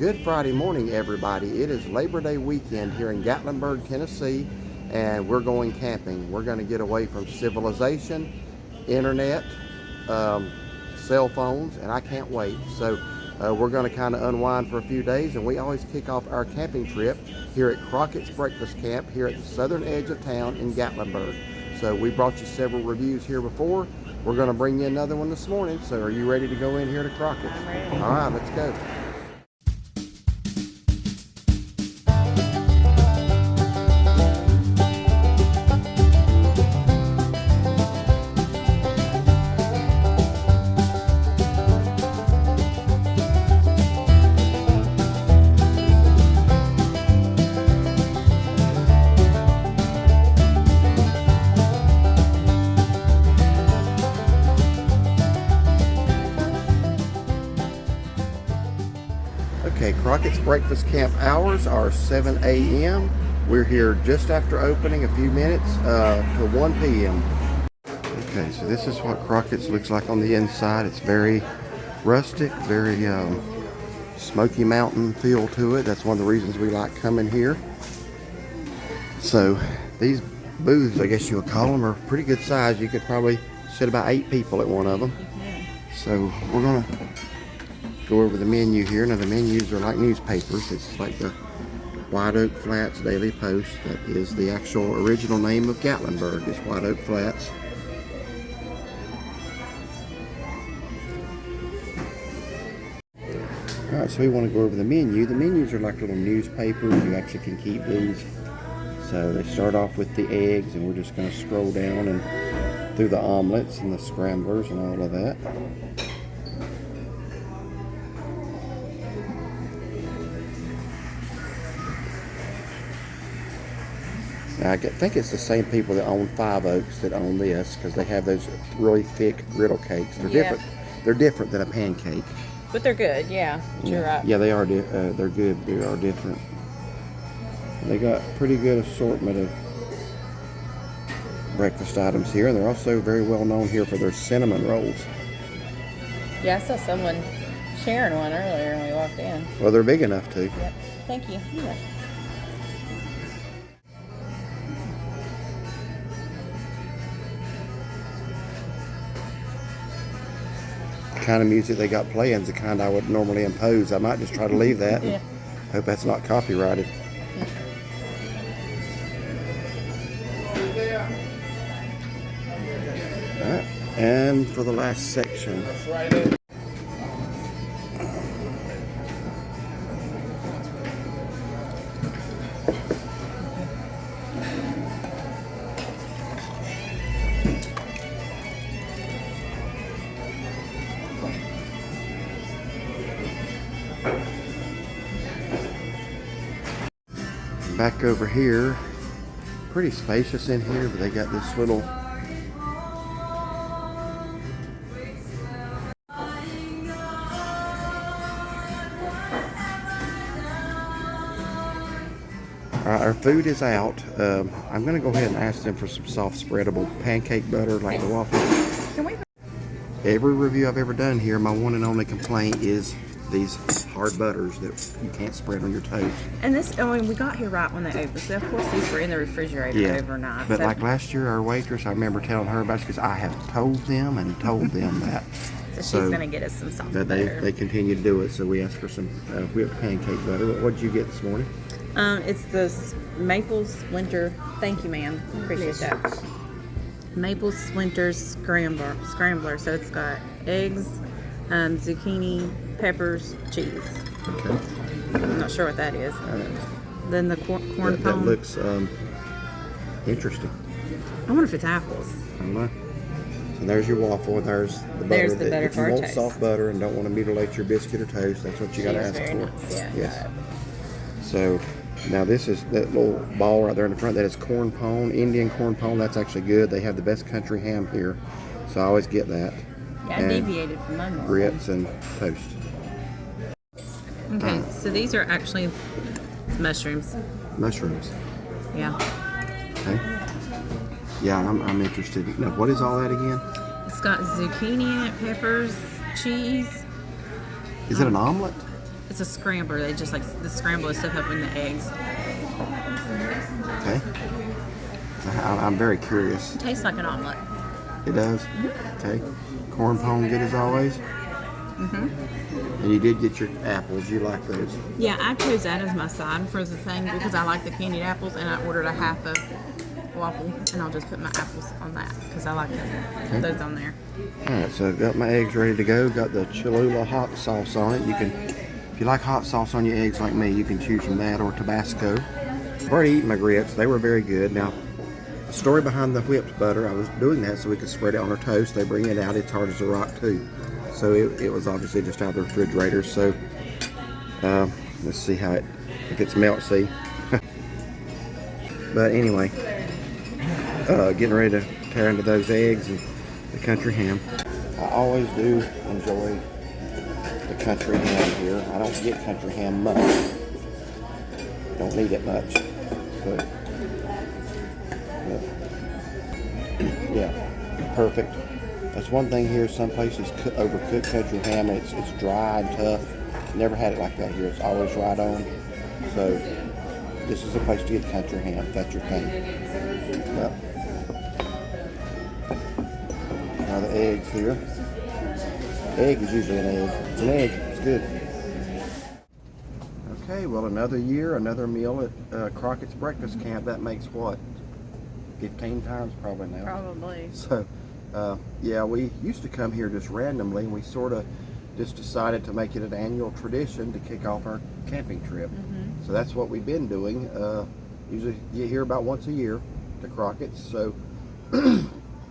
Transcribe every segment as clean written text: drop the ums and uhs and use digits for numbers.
Good Friday morning, everybody. It is Labor Day weekend here in Gatlinburg, Tennessee, and we're going camping. We're going to get away from civilization, internet, cell phones, and I can't wait. So we're going to kind of unwind for a few days, and we always kick off our camping trip here at Crockett's Breakfast Camp here at the southern edge of town in Gatlinburg. So we brought you several reviews here before. We're going to bring you another one this morning. So are you ready to go in here to Crockett's? I'm ready. All right, let's go. Okay, Crockett's Breakfast Camp hours are 7 a.m. We're here just after opening, a few minutes to 1 p.m. Okay, so this is what Crockett's looks like on the inside. It's very rustic, very Smoky Mountain feel to it. That's one of the reasons we like coming here. So these booths, I guess you would call them, are pretty good size. You could probably sit about 8 people at one of them. So we're gonna go over the menu here. Now the menus are like newspapers. It's like the White Oak Flats Daily Post. That is the actual original name of Gatlinburg, is White Oak Flats. Alright, so we want to go over the menu. The menus are like little newspapers. You actually can keep these. So they start off with the eggs, and we're just going to scroll down and through the omelets and the scramblers and all of that. Now, I think it's the same people that own Five Oaks that own this, because they have those really thick griddle cakes. They're different. They're different than a pancake. But they're good, yeah. You're right. Yeah, they are. They're good. They are different. They got pretty good assortment of breakfast items here, and they're also very well known here for their cinnamon rolls. Yeah, I saw someone sharing one earlier when we walked in. Well, they're big enough to. Yep. Thank you. Yeah. The kind of music they got playing is the kind I would normally impose. I might just try to leave that. Yeah. Hope that's not copyrighted. All right. And for the last section. Back over here, pretty spacious in here, but they got this little our food is out. I'm gonna go ahead and ask them for some soft spreadable pancake butter like the waffles. Can we? Every review I've ever done here, my one and only complaint is these hard butters that you can't spread on your toast. And this, I mean, we got here right when they opened, so of course these were in the refrigerator overnight. But so. like last year, our waitress, I remember telling her about it because I have told them that. So she's gonna get us some soft But butter. they continue to do it, so we asked for some whipped pancake butter. What did you get this morning? It's the maple splinter. Thank you, ma'am. Appreciate that. Maple splinter scrambler. So it's got eggs, zucchini, peppers, cheese. Okay. I'm not sure what that is. Then the corn pone. That looks interesting. I wonder if it's apples. I don't know. So there's your waffle, and there's the butter. There's the butter if for you our want toast. soft butter and don't want to mutilate your biscuit or toast, that's what you got to ask very for. nice. Yeah, Yes. So now this is that little ball right there in the front. That is corn pone, Indian corn pone. That's actually good. They have the best country ham here, so I always get that. Yeah, I deviated from my normal. Grits and toast. Okay, so these are actually mushrooms. Mushrooms. Yeah. Okay. Yeah, I'm interested. Now, what is all that again? It's got zucchini in it, peppers, cheese. Is it an omelet? It's a scrambler. They just like the scrambler stuff up in the eggs. Okay. I'm very curious. It tastes like an omelet. It does? Mm-hmm. Okay. Corn pone good as always? Mm-hmm. And you did get your apples. You like those? Yeah, I chose that as my side for the thing because I like the candied apples, and I ordered a half a waffle, and I'll just put my apples on that because I like those on there. Alright, so I've got my eggs ready to go. Got the Cholula hot sauce on it. You can, if you like hot sauce on your eggs like me, you can choose from that or Tabasco. I've already eaten my grits. They were very good. Now, the story behind the whipped butter, I was doing that so we could spread it on our toast. They bring it out. It's hard as a rock too. So it was obviously just out of the refrigerator. So let's see how if it's melty. But anyway, getting ready to tear into those eggs and the country ham. I always do enjoy the country ham here. I don't get country ham much. Don't need it much. So, yeah, perfect. That's one thing here. Some places overcook country ham and it's dry and tough. Never had it like that here. It's always right on. So this is a place to get country ham if that's your thing. Yep. Now the eggs here. Egg is usually an egg. It's an egg. It's good. Okay, well, another year, another meal at Crockett's Breakfast Camp. That makes what? 15 times probably now. Probably. So, yeah, we used to come here just randomly, and we sort of just decided to make it an annual tradition to kick off our camping trip. Mm-hmm. So that's what we've been doing. Usually you hear about once a year to Crockett's. So,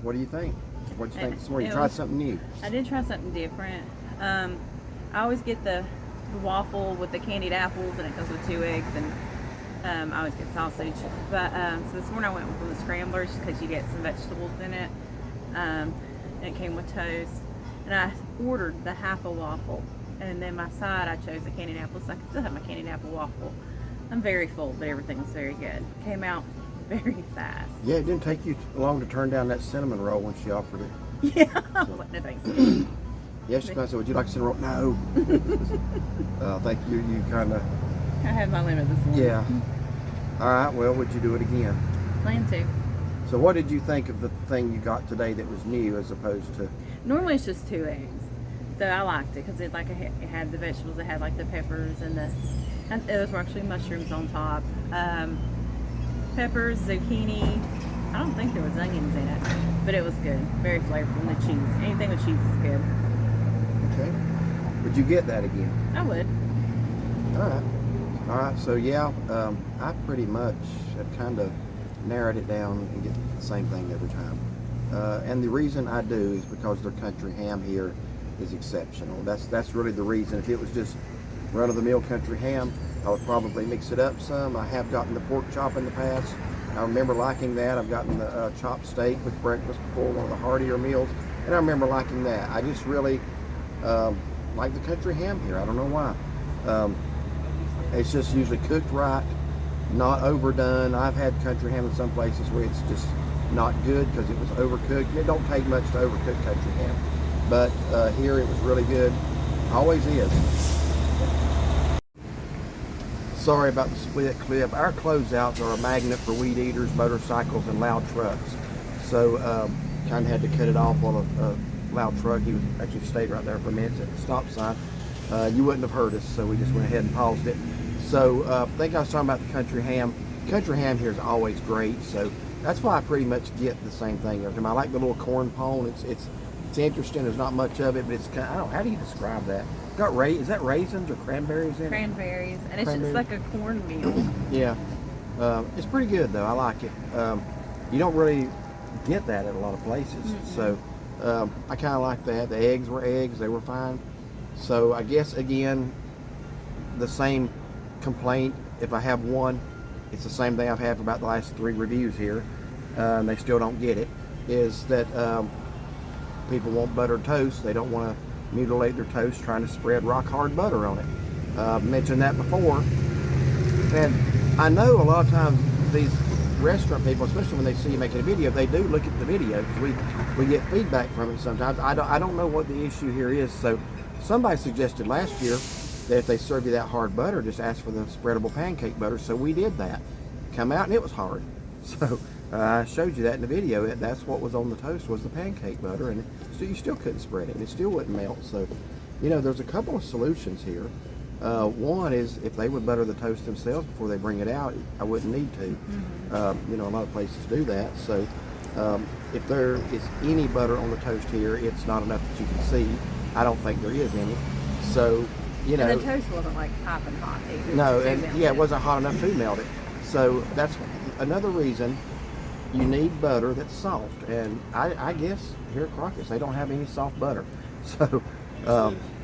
what do you think? What did you think this morning? You tried something new. I did try something different. I always get the waffle with the candied apples, and it comes with 2 eggs, and I always get sausage. But so this morning I went with the scramblers because you get some vegetables in it, and it came with toast. And I ordered the half a waffle, and then my side I chose the candied apples, so I can still have my candied apple waffle. I'm very full, but everything was very good. Came out very fast. Yeah, it didn't take you long to turn down that cinnamon roll when she offered it. Yeah. So. No thanks. Yeah, she kind of said, would you like cinnamon roll? No. I think you kind of... I had my limit this morning. Yeah. All right, well, would you do it again? Plan to. So what did you think of the thing you got today that was new as opposed to... Normally it's just 2 eggs. So I liked it because it had the vegetables. It had like the peppers and those were actually mushrooms on top. Peppers, zucchini. I don't think there was onions in it, but it was good. Very flavorful. And the cheese. Anything with cheese is good. Okay. Would you get that again? I would. All right. So yeah, I pretty much have kind of narrowed it down and get the same thing every time. And the reason I do is because their country ham here is exceptional. That's really the reason. If it was just run-of-the-mill country ham, I would probably mix it up some. I have gotten the pork chop in the past. I remember liking that. I've gotten the chopped steak with breakfast before, one of the heartier meals, and I remember liking that. I just really like the country ham here. I don't know why. It's just usually cooked right, not overdone. I've had country ham in some places where it's just not good because it was overcooked. And it don't take much to overcook country ham, but here it was really good. Always is. Sorry about the split clip. Our closeouts are a magnet for weed eaters, motorcycles, and loud trucks. So kind of had to cut it off on a loud truck. He was actually stayed right there for a minute at the stop sign. You wouldn't have heard us, so we just went ahead and paused it. So I think I was talking about the country ham. Country ham here is always great, so that's why I pretty much get the same thing every time. I like the little corn pone. It's interesting. There's not much of it, but it's kind of, I don't know, how do you describe that? Got is that raisins or cranberries in it? Cranberries, and it's just like a cornmeal. Yeah, it's pretty good though. I like it. You don't really get that at a lot of places, so I kind of like that. The eggs were eggs; they were fine. So I guess again, the same complaint. If I have one, it's the same thing I've had for about the last 3 reviews here, and they still don't get it. Is that people want buttered toast? They don't want to mutilate their toast trying to spread rock hard butter on it. I've mentioned that before, and I know a lot of times these restaurant people, especially when they see you making a video, they do look at the video because we get feedback from it sometimes. I don't know what the issue here is. So somebody suggested last year if they serve you that hard butter, just ask for the spreadable pancake butter. So we did that. Come out and it was hard. So I showed you that in the video. That's what was on the toast, was the pancake butter, and so you still couldn't spread it, and it still wouldn't melt. So, you know, there's a couple of solutions here. One is if they would butter the toast themselves before they bring it out, I wouldn't need to. You know, a lot of places do that. So if there is any butter on the toast here, it's not enough that you can see. I don't think there is any. So, you know. And the toast wasn't like piping hot either. No, and yeah, it wasn't hot enough to melt it. So that's another reason you need butter that's soft. And I guess here at Crockett's, they don't have any soft butter. So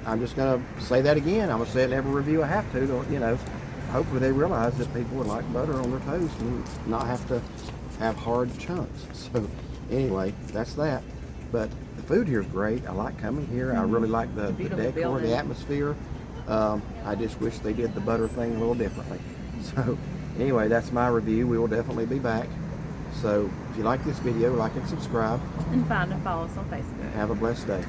I'm just going to say that again. I'm going to say it in every review I have to, you know. Hopefully they realize that people would like butter on their toast and not have to have hard chunks. So anyway, that's that. But the food here is great. I like coming here. I really like the decor, building. the atmosphere. I just wish they did the butter thing a little differently. So anyway, that's my review. We will definitely be back. So if you like this video, like and subscribe. And find and follow us on Facebook. Have a blessed day.